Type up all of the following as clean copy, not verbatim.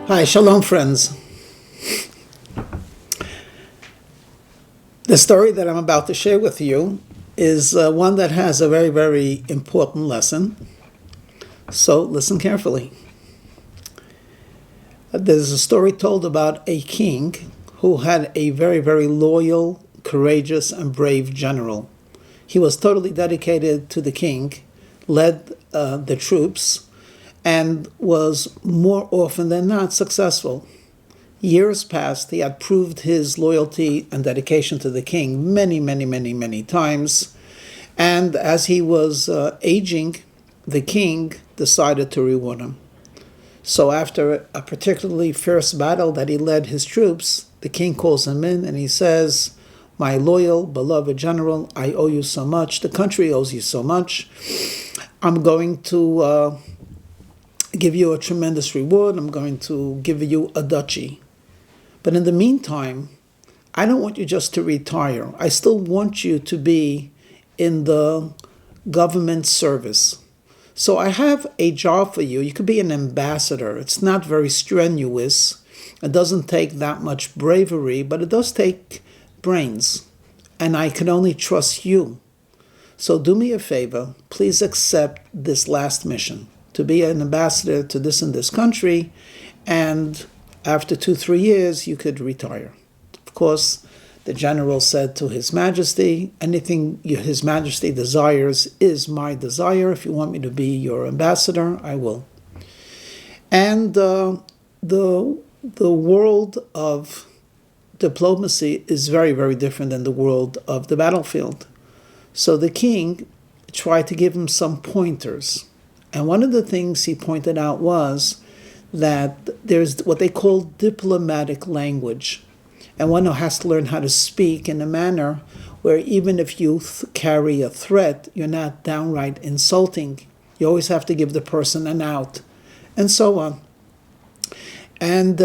Hi, shalom friends. The story that I'm about to share with you is one that has a very, very important lesson. So listen carefully. There's a story told about a king who had a very, very loyal, courageous, and brave general. He was totally dedicated to the king, led the troops, and was more often than not successful. Years passed, he had proved his loyalty and dedication to the king many times. And as he was aging, the king decided to reward him. So after a particularly fierce battle that he led his troops, the king calls him in and he says, "My loyal, beloved general, I owe you so much. The country owes you so much. I'm going to give you a tremendous reward. I'm going to give you a duchy. But in the meantime, I don't want you just to retire. I still want you to be in the government service. So I have a job for you. You could be an ambassador. It's not very strenuous. It doesn't take that much bravery, but it does take brains. And I can only trust you. So do me a favor. Please accept this last mission, to be an ambassador to this and this country, and after 2-3 years, you could retire." Of course, the general said to His Majesty, "Anything His Majesty desires is my desire. If you want me to be your ambassador, I will." And the world of diplomacy is very, very different than the world of the battlefield. So the king tried to give him some pointers. And one of the things he pointed out was that there's what they call diplomatic language. And one has to learn how to speak in a manner where even if you carry a threat, you're not downright insulting. You always have to give the person an out, and so on. And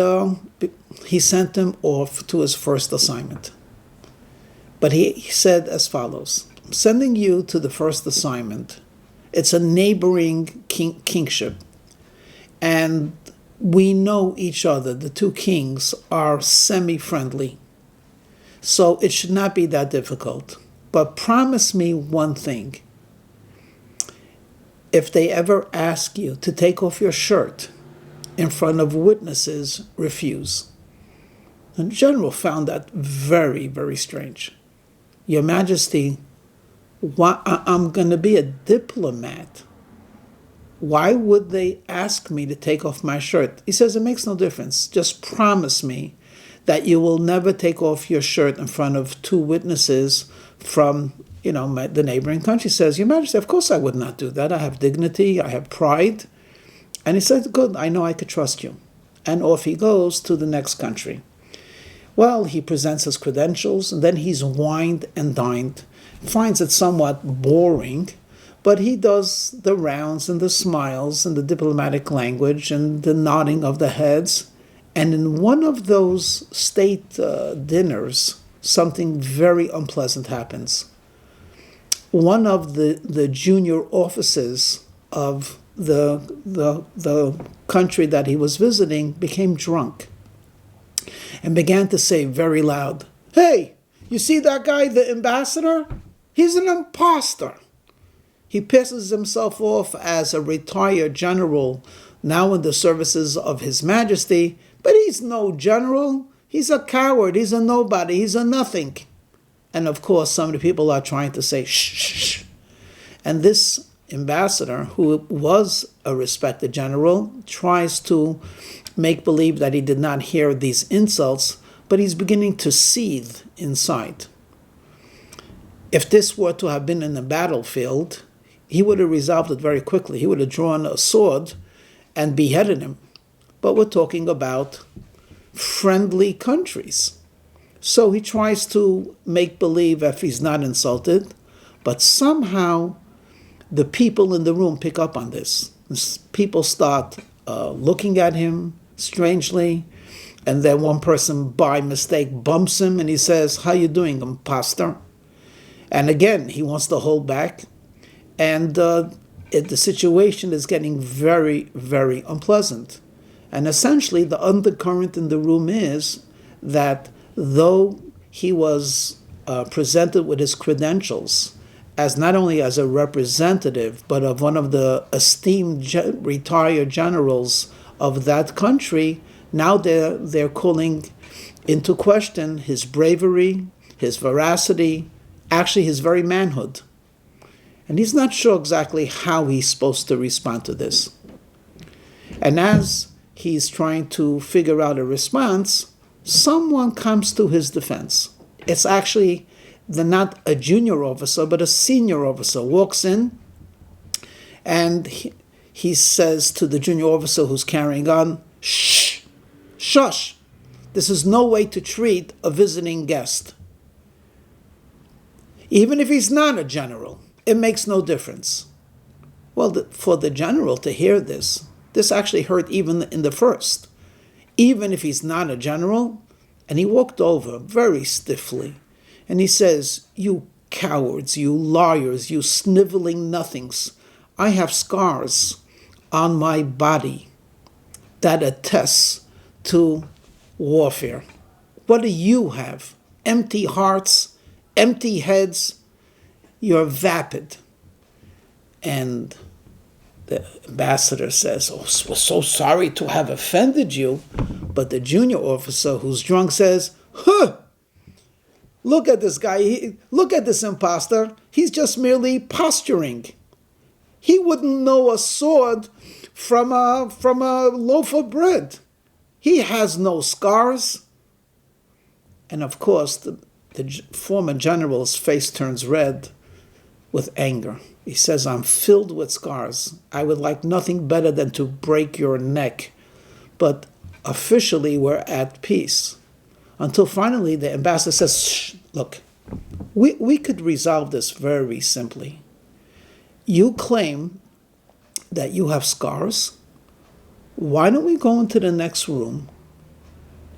he sent him off to his first assignment. But he said as follows: "I'm sending you to the first assignment. It's a neighboring kingship. And we know each other. The two kings are semi-friendly. So it should not be that difficult. But promise me one thing. If they ever ask you to take off your shirt in front of witnesses, refuse." And the general found that very, very strange. "Your Majesty, I'm going to be a diplomat. Why would they ask me to take off my shirt?" He says, "It makes no difference. Just promise me that you will never take off your shirt in front of two witnesses from, the neighboring country." He says, "Your Majesty, of course I would not do that. I have dignity, I have pride." And he says, "Good, I know I could trust you." And off he goes to the next country. Well, he presents his credentials, and then he's wined and dined. Finds it somewhat boring, but he does the rounds and the smiles and the diplomatic language and the nodding of the heads. And in one of those state dinners, something very unpleasant happens. One of the junior officers of the country that he was visiting became drunk and began to say very loud, "Hey, you see that guy, the ambassador? He's an imposter. He pisses himself off as a retired general, now in the services of His Majesty, but he's no general. He's a coward. He's a nobody. He's a nothing." And of course, some of the people are trying to say, "Shh, shh." And this ambassador, who was a respected general, tries to make believe that he did not hear these insults, but he's beginning to seethe inside. If this were to have been in the battlefield, he would have resolved it very quickly. He would have drawn a sword and beheaded him. But we're talking about friendly countries. So he tries to make believe if he's not insulted, but somehow the people in the room pick up on this. People start looking at him strangely, and then one person by mistake bumps him and he says, "How you doing, imposter?" And again, he wants to hold back, and the situation is getting very, very unpleasant. And essentially, the undercurrent in the room is that though he was presented with his credentials as not only as a representative, but of one of the esteemed retired generals of that country, now they're calling into question his bravery, his veracity, actually his very manhood. And he's not sure exactly how he's supposed to respond to this. And as he's trying to figure out a response, someone comes to his defense. It's actually not a junior officer, but a senior officer walks in, and he says to the junior officer who's carrying on, "Shh, shush, this is no way to treat a visiting guest. Even if he's not a general, it makes no difference." Well, for the general to hear this actually hurt even in the first. Even if he's not a general, and he walked over very stiffly, and he says, "You cowards, you liars, you sniveling nothings. I have scars on my body that attests to warfare. What do you have? Empty hearts, empty heads. You're vapid." And the ambassador says, "Oh, we're so sorry to have offended you." But the junior officer who's drunk says, "Huh! Look at this guy. Look at this imposter. He's just merely posturing. He wouldn't know a sword from a loaf of bread. He has no scars." And of course, the former general's face turns red with anger. He says, "I'm filled with scars. I would like nothing better than to break your neck. But officially, we're at peace." Until finally, the ambassador says, "Shh, look, we could resolve this very simply. You claim that you have scars. Why don't we go into the next room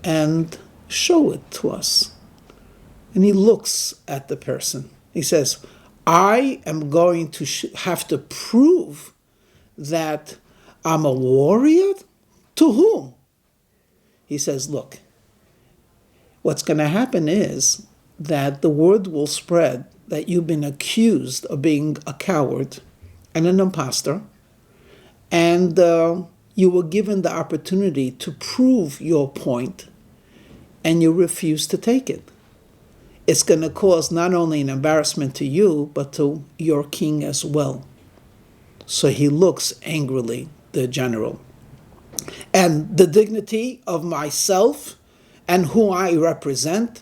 and show it to us?" And he looks at the person. He says, "I am going to have to prove that I'm a warrior? To whom?" He says, "Look, what's going to happen is that the word will spread that you've been accused of being a coward and an imposter, and you were given the opportunity to prove your point, and you refuse to take it. It's going to cause not only an embarrassment to you, but to your king as well." So he looks angrily, the general. "And the dignity of myself and who I represent,"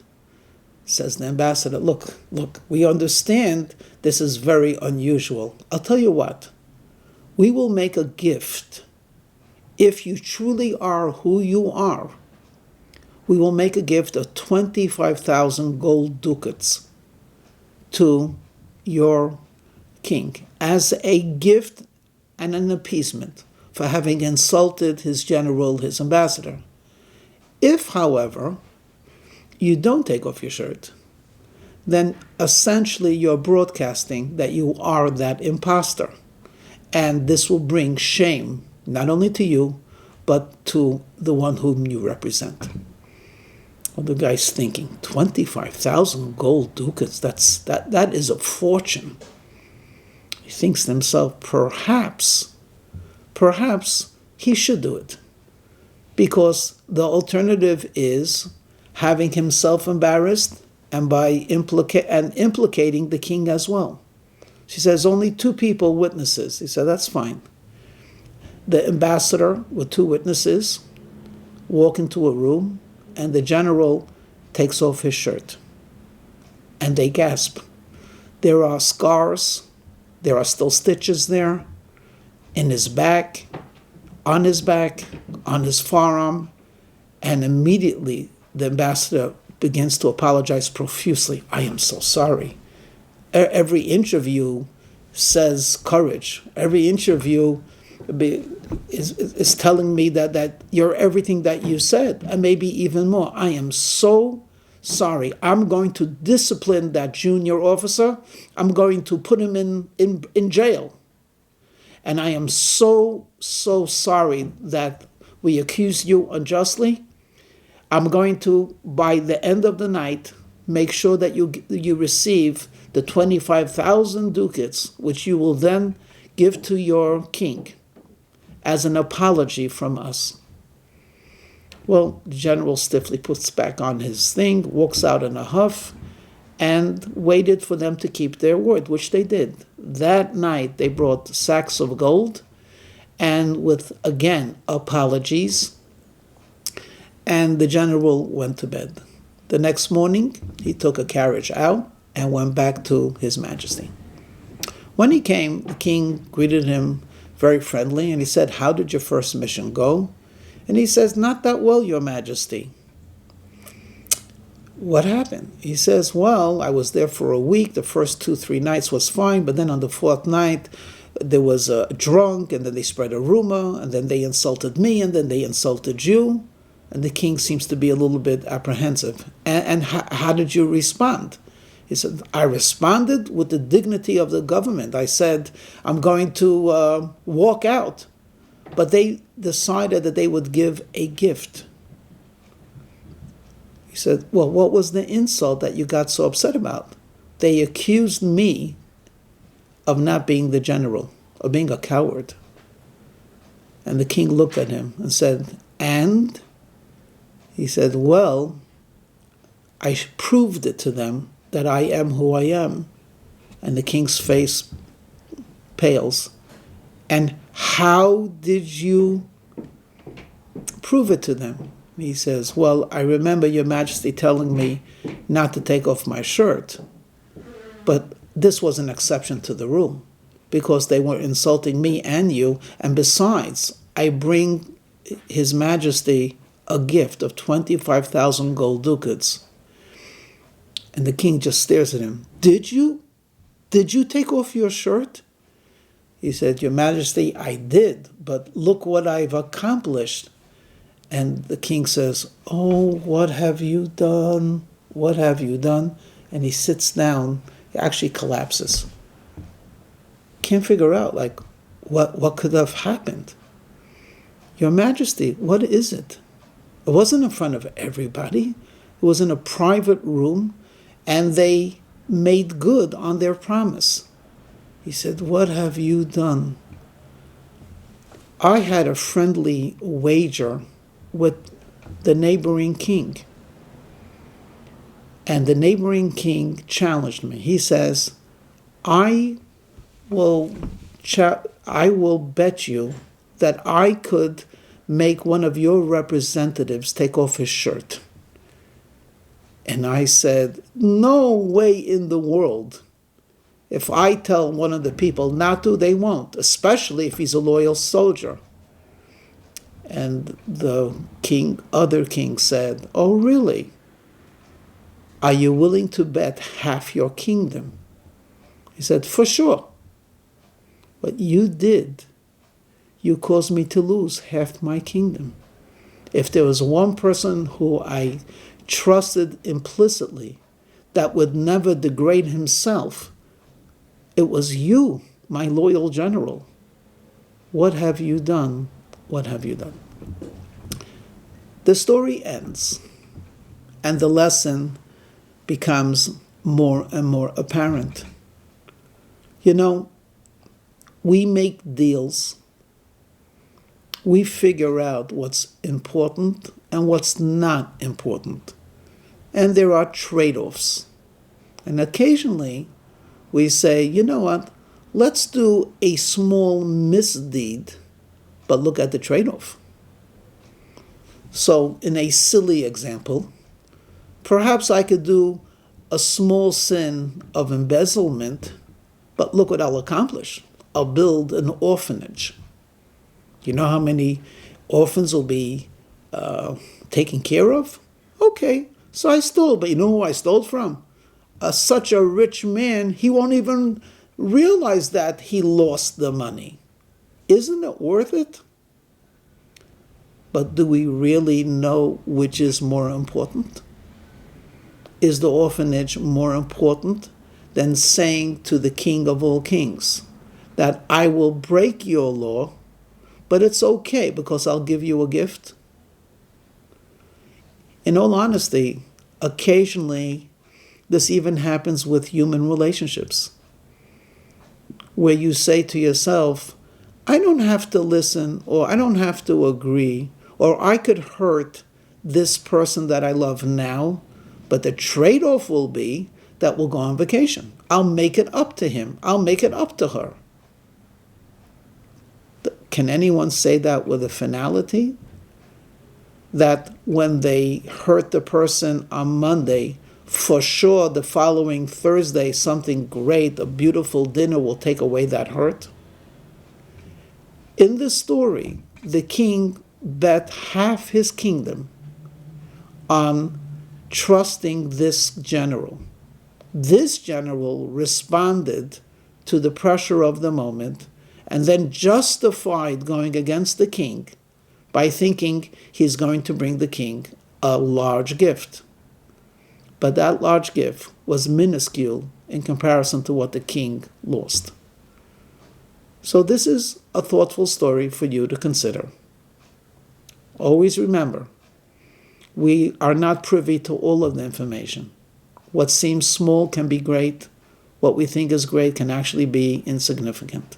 says the ambassador, look, we understand this is very unusual. I'll tell you what, we will make a gift. If you truly are who you are, we will make a gift of 25,000 gold ducats to your king as a gift and an appeasement for having insulted his general, his ambassador. If, however, you don't take off your shirt, then essentially you're broadcasting that you are that imposter. And this will bring shame, not only to you, but to the one whom you represent." Well, the guy's thinking, 25,000 gold ducats, that is a fortune. He thinks to himself, perhaps he should do it. Because the alternative is having himself embarrassed and by implicating the king as well. She says, only 2 people witnesses. He said, that's fine. The ambassador with 2 witnesses walk into a room, and the general takes off his shirt. And they gasp. There are scars. There are still stitches there. In his back, on his forearm. And immediately the ambassador begins to apologize profusely. "I am so sorry. Every inch of you says courage. Every inch of you is telling me that you're everything that you said, and maybe even more. I am so sorry. I'm going to discipline that junior officer. I'm going to put him in jail. And I am so sorry that we accuse you unjustly. I'm going to, by the end of the night, make sure that you receive the 25,000 ducats, which you will then give to your king as an apology from us. Well, the general stiffly puts back on his thing, walks out in a huff, and waited for them to keep their word, which they did. That night they brought sacks of gold, and with, again, apologies, and the general went to bed. The next morning, he took a carriage out and went back to His Majesty. When he came, the king greeted him very friendly, and he said, "How did your first mission go?" And he says, "Not that well, Your Majesty." "What happened?" He says, "Well, I was there for a week. The first 2-3 nights was fine, but then on the 4th night, there was a drunk, and then they spread a rumor, and then they insulted me, and then they insulted you." And the king seems to be a little bit apprehensive. And how did you respond? He said, "I responded with the dignity of the government. I said, I'm going to walk out." But they decided that they would give a gift. He said, "Well, what was the insult that you got so upset about?" "They accused me of not being the general, of being a coward." And the king looked at him and said, "And?" He said, "Well, I proved it to them that I am who I am." And the king's face pales. "And how did you prove it to them?" He says, "Well, I remember Your Majesty telling me not to take off my shirt. But this was an exception to the rule, because they were insulting me and you. And besides, I bring His Majesty a gift of 25,000 gold ducats." And the king just stares at him. Did you take off your shirt?" He said, "Your Majesty, I did, but look what I've accomplished." And the king says, "Oh, what have you done? What have you done?" And he sits down, he actually collapses. Can't figure out, what could have happened. "Your Majesty, what is it?" It wasn't in front of everybody. It was in a private room, and they made good on their promise. He said, "What have you done?" "I had a friendly wager with the neighboring king. And the neighboring king challenged me. He says, I will bet you that I could make one of your representatives take off his shirt." And I said, "No way in the world. If I tell one of the people not to, they won't, especially if he's a loyal soldier." And the other king said, "Oh, really? Are you willing to bet half your kingdom?" He said, "For sure. What you did, you caused me to lose half my kingdom. If there was one person who I trusted implicitly that would never degrade himself, it was you, my loyal general. What have you done? What have you done?" The story ends, and the lesson becomes more and more apparent. We make deals. We figure out what's important and what's not important. And there are trade-offs. And occasionally we say, you know what, let's do a small misdeed, but look at the trade-off. So in a silly example, perhaps I could do a small sin of embezzlement, but look what I'll accomplish. I'll build an orphanage. You know how many orphans will be taken care of? Okay, so I stole, but you know who I stole from? Such a rich man, he won't even realize that he lost the money. Isn't it worth it? But do we really know which is more important? Is the orphanage more important than saying to the King of all kings that I will break your law, but it's okay because I'll give you a gift. In all honesty, occasionally this even happens with human relationships, where you say to yourself, I don't have to listen, or I don't have to agree, or I could hurt this person that I love now, but the trade-off will be that we'll go on vacation. I'll make it up to him. I'll make it up to her. Can anyone say that with a finality? That when they hurt the person on Monday, for sure the following Thursday something great, a beautiful dinner will take away that hurt? In this story, the king bet half his kingdom on trusting this general. This general responded to the pressure of the moment and then justified going against the king by thinking he's going to bring the king a large gift. But that large gift was minuscule in comparison to what the king lost. So this is a thoughtful story for you to consider. Always remember, we are not privy to all of the information. What seems small can be great. What we think is great can actually be insignificant.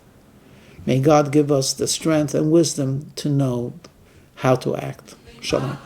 May God give us the strength and wisdom to know how to act. Shalom.